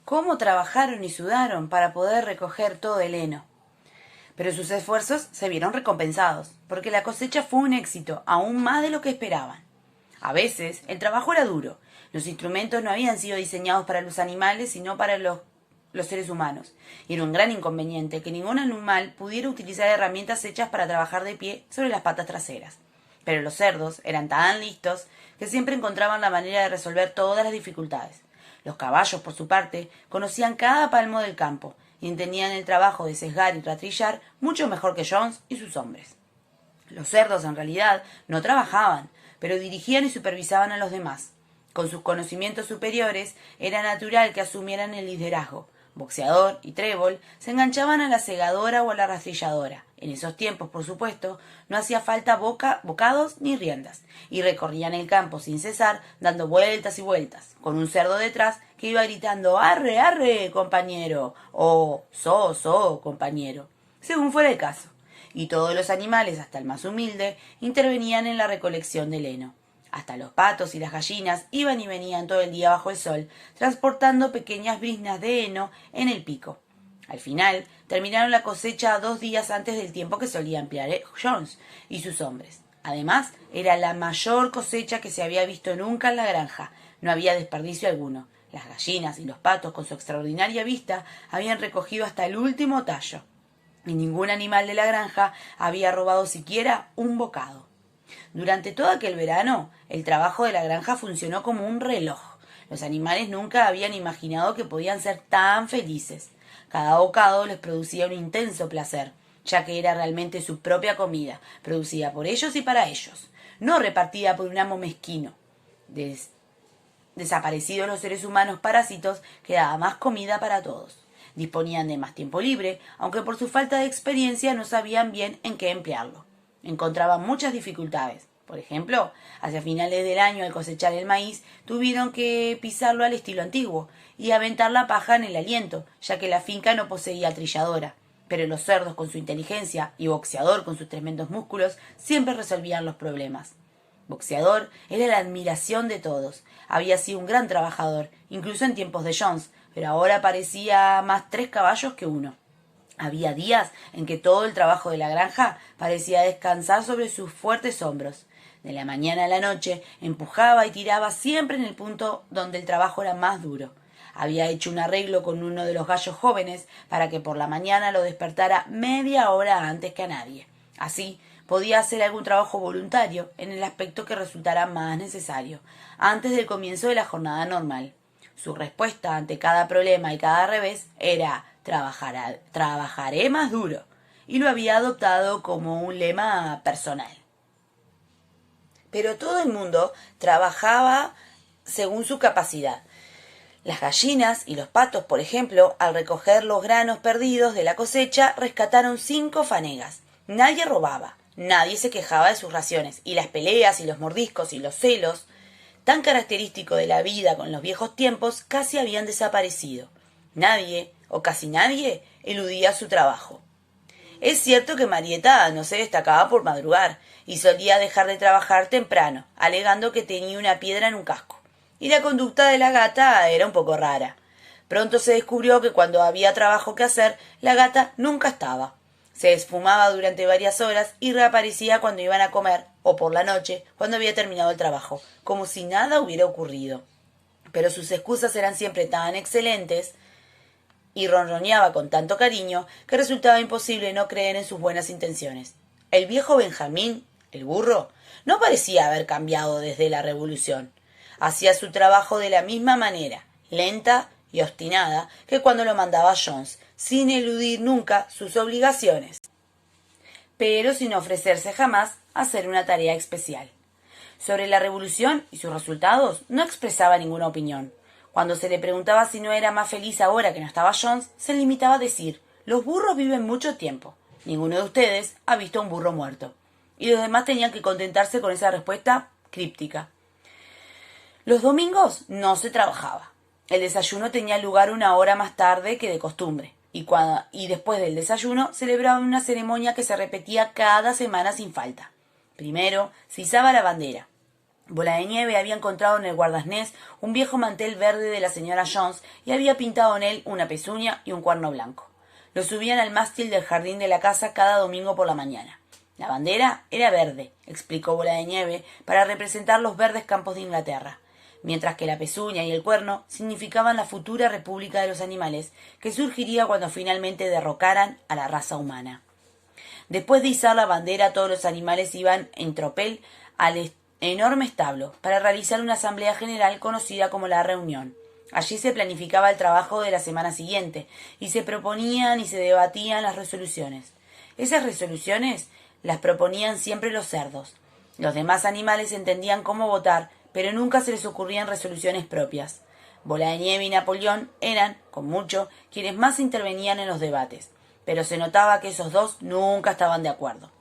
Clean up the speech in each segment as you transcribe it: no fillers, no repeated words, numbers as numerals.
cómo trabajaron y sudaron para poder recoger todo el heno. Pero sus esfuerzos se vieron recompensados, porque la cosecha fue un éxito, aún más de lo que esperaban. A veces, el trabajo era duro. Los instrumentos no habían sido diseñados para los animales, sino para los seres humanos. Y era un gran inconveniente que ningún animal pudiera utilizar herramientas hechas para trabajar de pie sobre las patas traseras. Pero los cerdos eran tan listos que siempre encontraban la manera de resolver todas las dificultades. Los caballos, por su parte, conocían cada palmo del campo y entendían el trabajo de sesgar y ratrillar mucho mejor que Jones y sus hombres. Los cerdos, en realidad, no trabajaban, pero dirigían y supervisaban a los demás. Con sus conocimientos superiores, era natural que asumieran el liderazgo. Boxeador y Trébol se enganchaban a la segadora o a la rastrilladora. En esos tiempos, por supuesto, no hacía falta bocados ni riendas, y recorrían el campo sin cesar, dando vueltas y vueltas, con un cerdo detrás que iba gritando «¡Arre, arre, compañero!» o «So, compañero», según fuera el caso. Y todos los animales, hasta el más humilde, intervenían en la recolección del heno. Hasta los patos y las gallinas iban y venían todo el día bajo el sol, transportando pequeñas briznas de heno en el pico. Al final, terminaron la cosecha 2 días antes del tiempo que solía emplear Jones y sus hombres. Además, era la mayor cosecha que se había visto nunca en la granja. No había desperdicio alguno. Las gallinas y los patos, con su extraordinaria vista, habían recogido hasta el último tallo. Y ningún animal de la granja había robado siquiera un bocado. Durante todo aquel verano, el trabajo de la granja funcionó como un reloj. Los animales nunca habían imaginado que podían ser tan felices. Cada bocado les producía un intenso placer, ya que era realmente su propia comida, producida por ellos y para ellos, no repartida por un amo mezquino. Desaparecidos los seres humanos parásitos, quedaba más comida para todos. Disponían de más tiempo libre, aunque por su falta de experiencia no sabían bien en qué emplearlo. Encontraban muchas dificultades. Por ejemplo, hacia finales del año, al cosechar el maíz, tuvieron que pisarlo al estilo antiguo y aventar la paja en el aliento, ya que la finca no poseía trilladora. Pero los cerdos, con su inteligencia, y Boxeador, con sus tremendos músculos, siempre resolvían los problemas. Boxeador era la admiración de todos. Había sido un gran trabajador, incluso en tiempos de Jones, pero ahora parecía más 3 caballos que uno. Había días en que todo el trabajo de la granja parecía descansar sobre sus fuertes hombros. De la mañana a la noche empujaba y tiraba siempre en el punto donde el trabajo era más duro. Había hecho un arreglo con uno de los gallos jóvenes para que por la mañana lo despertara media hora antes que a nadie. Así podía hacer algún trabajo voluntario en el aspecto que resultara más necesario, antes del comienzo de la jornada normal. Su respuesta ante cada problema y cada revés era «trabajaré más duro», y lo había adoptado como un lema personal. Pero todo el mundo trabajaba según su capacidad. Las gallinas y los patos, por ejemplo, al recoger los granos perdidos de la cosecha, rescataron 5 fanegas. Nadie robaba, nadie se quejaba de sus raciones, y las peleas y los mordiscos y los celos, tan característico de la vida con los viejos tiempos, casi habían desaparecido. Nadie, o casi nadie, eludía su trabajo. Es cierto que Marieta no se destacaba por madrugar y solía dejar de trabajar temprano, alegando que tenía una piedra en un casco. Y la conducta de la gata era un poco rara. Pronto se descubrió que cuando había trabajo que hacer, la gata nunca estaba. Se esfumaba durante varias horas y reaparecía cuando iban a comer o por la noche, cuando había terminado el trabajo, como si nada hubiera ocurrido. Pero sus excusas eran siempre tan excelentes y ronroneaba con tanto cariño que resultaba imposible no creer en sus buenas intenciones. El viejo Benjamín, el burro, no parecía haber cambiado desde la Revolución. Hacía su trabajo de la misma manera, lenta y obstinada, que cuando lo mandaba Jones, sin eludir nunca sus obligaciones, pero sin ofrecerse jamás a hacer una tarea especial. Sobre la Revolución y sus resultados no expresaba ninguna opinión. Cuando se le preguntaba si no era más feliz ahora que no estaba Jones, se limitaba a decir: «Los burros viven mucho tiempo. Ninguno de ustedes ha visto a un burro muerto». Y los demás tenían que contentarse con esa respuesta críptica. Los domingos no se trabajaba. El desayuno tenía lugar 1 hora más tarde que de costumbre, y después del desayuno celebraban una ceremonia que se repetía cada semana sin falta. Primero se izaba la bandera. Bola de Nieve había encontrado en el guardaarnés un viejo mantel verde de la señora Jones y había pintado en él una pezuña y un cuerno blanco. Lo subían al mástil del jardín de la casa cada domingo por la mañana. La bandera era verde, explicó Bola de Nieve, para representar los verdes campos de Inglaterra, mientras que la pezuña y el cuerno significaban la futura república de los animales, que surgiría cuando finalmente derrocaran a la raza humana. Después de izar la bandera, todos los animales iban en tropel al enorme establo para realizar una asamblea general conocida como la reunión. Allí se planificaba el trabajo de la semana siguiente y se proponían y se debatían las resoluciones. Esas resoluciones las proponían siempre los cerdos. Los demás animales entendían cómo votar, pero nunca se les ocurrían resoluciones propias. Bola de Nieve y Napoleón eran, con mucho, quienes más intervenían en los debates, pero se notaba que esos dos nunca estaban de acuerdo.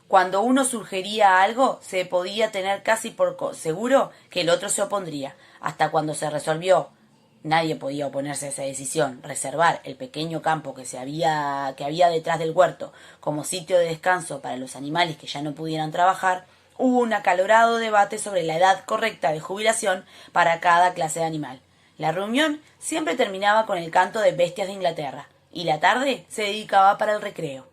Cuando uno sugería algo, se podía tener casi por seguro que el otro se opondría, hasta cuando se resolvió. Nadie podía oponerse a esa decisión, reservar el pequeño campo que había detrás del huerto como sitio de descanso para los animales que ya no pudieran trabajar. Hubo un acalorado debate sobre la edad correcta de jubilación para cada clase de animal. La reunión siempre terminaba con el canto de bestias de Inglaterra, y la tarde se dedicaba para el recreo.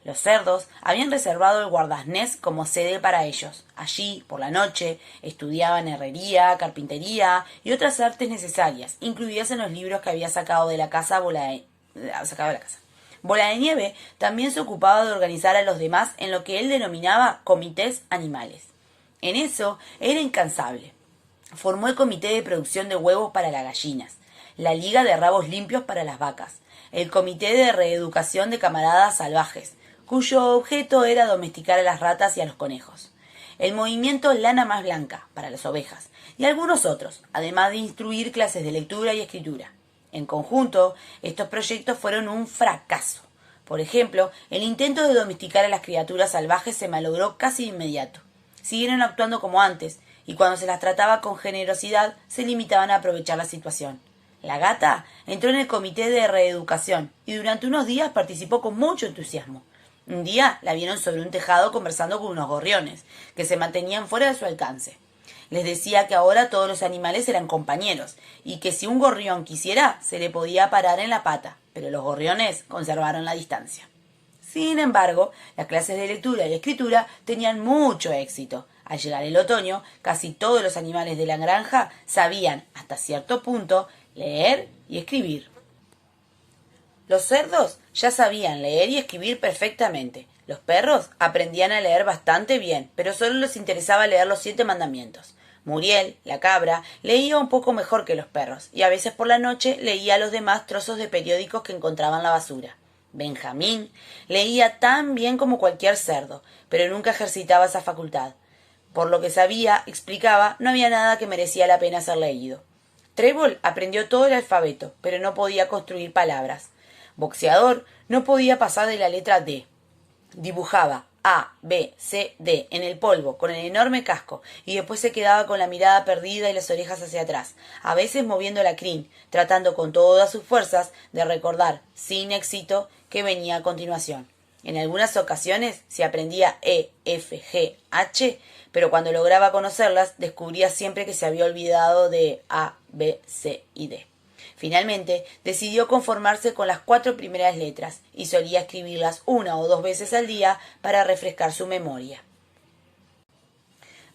Los cerdos habían reservado el guardaarnés como sede para ellos. Allí, por la noche, estudiaban herrería, carpintería y otras artes necesarias, incluidas en los libros que había sacado de la casa Bola de Nieve también se ocupaba de organizar a los demás en lo que él denominaba comités animales. En eso era incansable. Formó el comité de producción de huevos para las gallinas, la liga de rabos limpios para las vacas, el comité de reeducación de camaradas salvajes, cuyo objeto era domesticar a las ratas y a los conejos, el movimiento Lana Más Blanca para las ovejas y algunos otros, además de instruir clases de lectura y escritura. En conjunto, estos proyectos fueron un fracaso. Por ejemplo, el intento de domesticar a las criaturas salvajes se malogró casi de inmediato. Siguieron actuando como antes, y cuando se las trataba con generosidad, se limitaban a aprovechar la situación. La gata entró en el comité de reeducación y durante unos días participó con mucho entusiasmo. Un día la vieron sobre un tejado conversando con unos gorriones, que se mantenían fuera de su alcance. Les decía que ahora todos los animales eran compañeros, y que si un gorrión quisiera, se le podía parar en la pata, pero los gorriones conservaron la distancia. Sin embargo, las clases de lectura y escritura tenían mucho éxito. Al llegar el otoño, casi todos los animales de la granja sabían, hasta cierto punto, leer y escribir. Los cerdos ya sabían leer y escribir perfectamente. Los perros aprendían a leer bastante bien, pero solo les interesaba leer los 7 mandamientos. Muriel, la cabra, leía un poco mejor que los perros, y a veces por la noche leía a los demás trozos de periódicos que encontraba en la basura. Benjamín leía tan bien como cualquier cerdo, pero nunca ejercitaba esa facultad. Por lo que sabía, explicaba, no había nada que merecía la pena ser leído. Trébol aprendió todo el alfabeto, pero no podía construir palabras. Boxeador no podía pasar de la letra D. Dibujaba A, B, C, D en el polvo con el enorme casco y después se quedaba con la mirada perdida y las orejas hacia atrás, a veces moviendo la crin, tratando con todas sus fuerzas de recordar, sin éxito, qué venía a continuación. En algunas ocasiones se aprendía E, F, G, H, pero cuando lograba conocerlas descubría siempre que se había olvidado de A, B, C y D. Finalmente, decidió conformarse con las 4 primeras letras y solía escribirlas 1 o 2 veces al día para refrescar su memoria.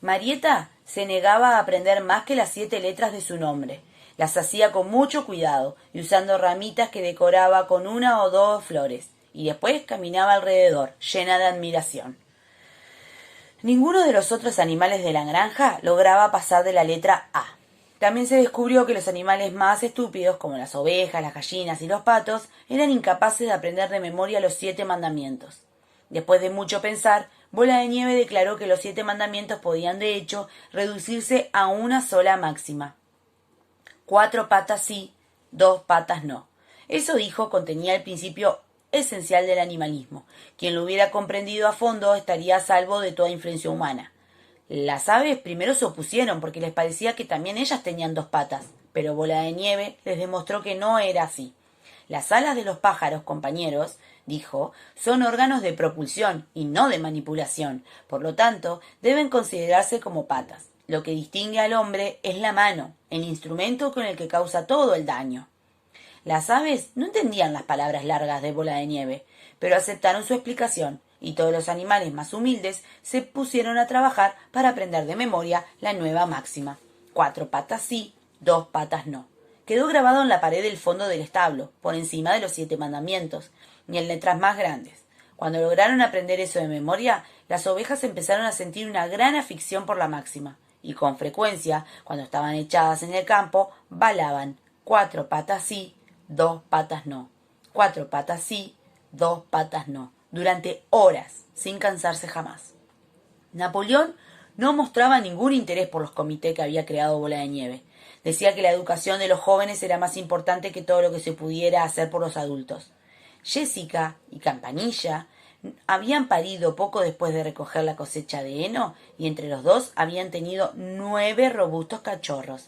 Marieta se negaba a aprender más que las 7 letras de su nombre. Las hacía con mucho cuidado y usando ramitas que decoraba con 1 o 2 flores, y después caminaba alrededor, llena de admiración. Ninguno de los otros animales de la granja lograba pasar de la letra A. También se descubrió que los animales más estúpidos, como las ovejas, las gallinas y los patos, eran incapaces de aprender de memoria los 7 mandamientos. Después de mucho pensar, Bola de Nieve declaró que los 7 mandamientos podían, de hecho, reducirse a una sola máxima. 4 patas sí, 2 patas no. Eso, dijo, contenía el principio esencial del animalismo. Quien lo hubiera comprendido a fondo estaría a salvo de toda influencia humana. Las aves primero se opusieron porque les parecía que también ellas tenían 2 patas, pero Bola de Nieve les demostró que no era así. Las alas de los pájaros, compañeros, dijo, son órganos de propulsión y no de manipulación. Por lo tanto, deben considerarse como patas. Lo que distingue al hombre es la mano, el instrumento con el que causa todo el daño. Las aves no entendían las palabras largas de Bola de Nieve, pero aceptaron su explicación, y todos los animales más humildes se pusieron a trabajar para aprender de memoria la nueva máxima. 4 patas sí, 2 patas no. Quedó grabado en la pared del fondo del establo, por encima de los 7 mandamientos, y en letras más grandes. Cuando lograron aprender eso de memoria, las ovejas empezaron a sentir una gran afición por la máxima, y con frecuencia, cuando estaban echadas en el campo, balaban 4 patas sí, 2 patas no. 4 patas sí, 2 patas no, durante horas, sin cansarse jamás. Napoleón no mostraba ningún interés por los comités que había creado Bola de Nieve. Decía que la educación de los jóvenes era más importante que todo lo que se pudiera hacer por los adultos. Jessica y Campanilla habían parido poco después de recoger la cosecha de heno y entre los dos habían tenido 9 robustos cachorros.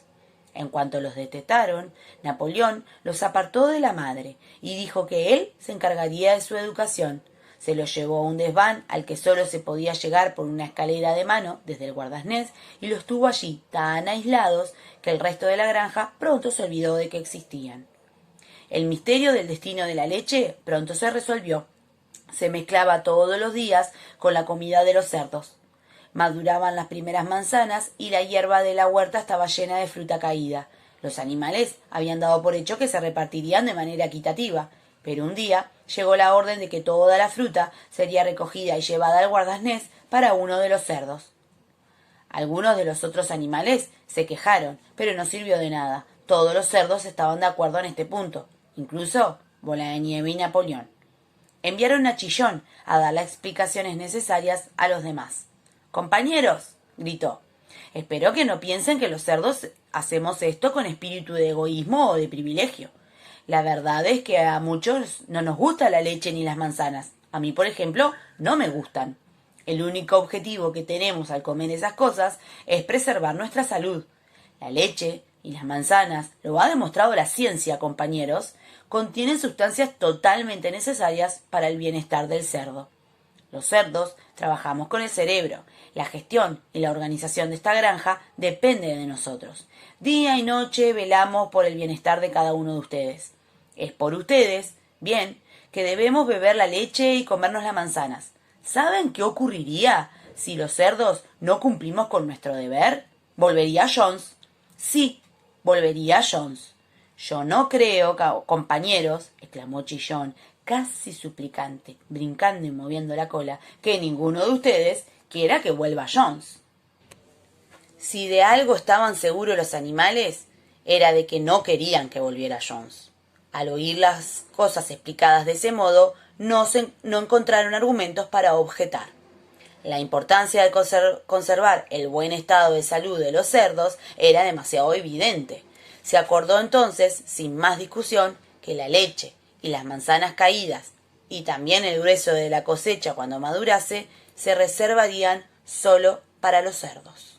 En cuanto los detestaron, Napoleón los apartó de la madre y dijo que él se encargaría de su educación. Se los llevó a un desván al que solo se podía llegar por una escalera de mano desde el guardaesnés y los tuvo allí tan aislados que el resto de la granja pronto se olvidó de que existían. El misterio del destino de la leche pronto se resolvió. Se mezclaba todos los días con la comida de los cerdos. Maduraban las primeras manzanas y la hierba de la huerta estaba llena de fruta caída. Los animales habían dado por hecho que se repartirían de manera equitativa, pero un día llegó la orden de que toda la fruta sería recogida y llevada al guardaesnés para uno de los cerdos. Algunos de los otros animales se quejaron, pero no sirvió de nada. Todos los cerdos estaban de acuerdo en este punto, incluso Bola de Nieve y Napoleón. Enviaron a Chillón a dar las explicaciones necesarias a los demás. «Compañeros», gritó, «espero que no piensen que los cerdos hacemos esto con espíritu de egoísmo o de privilegio. La verdad es que a muchos no nos gusta la leche ni las manzanas. A mí, por ejemplo, no me gustan. El único objetivo que tenemos al comer esas cosas es preservar nuestra salud. La leche y las manzanas, lo ha demostrado la ciencia, compañeros, contienen sustancias totalmente necesarias para el bienestar del cerdo. Los cerdos trabajamos con el cerebro. La gestión y la organización de esta granja depende de nosotros. Día y noche velamos por el bienestar de cada uno de ustedes. Es por ustedes, bien, que debemos beber la leche y comernos las manzanas. ¿Saben qué ocurriría si los cerdos no cumplimos con nuestro deber? ¿Volvería Jones? Sí, volvería Jones. Yo no creo, compañeros, exclamó Chillón, casi suplicante, brincando y moviendo la cola, que ninguno de ustedes quiera que vuelva Jones. Si de algo estaban seguros los animales, era de que no querían que volviera Jones. Al oír las cosas explicadas de ese modo, no encontraron argumentos para objetar. La importancia de conservar el buen estado de salud de los cerdos era demasiado evidente. Se acordó entonces, sin más discusión, que la leche y las manzanas caídas, y también el grueso de la cosecha cuando madurase, se reservarían solo para los cerdos.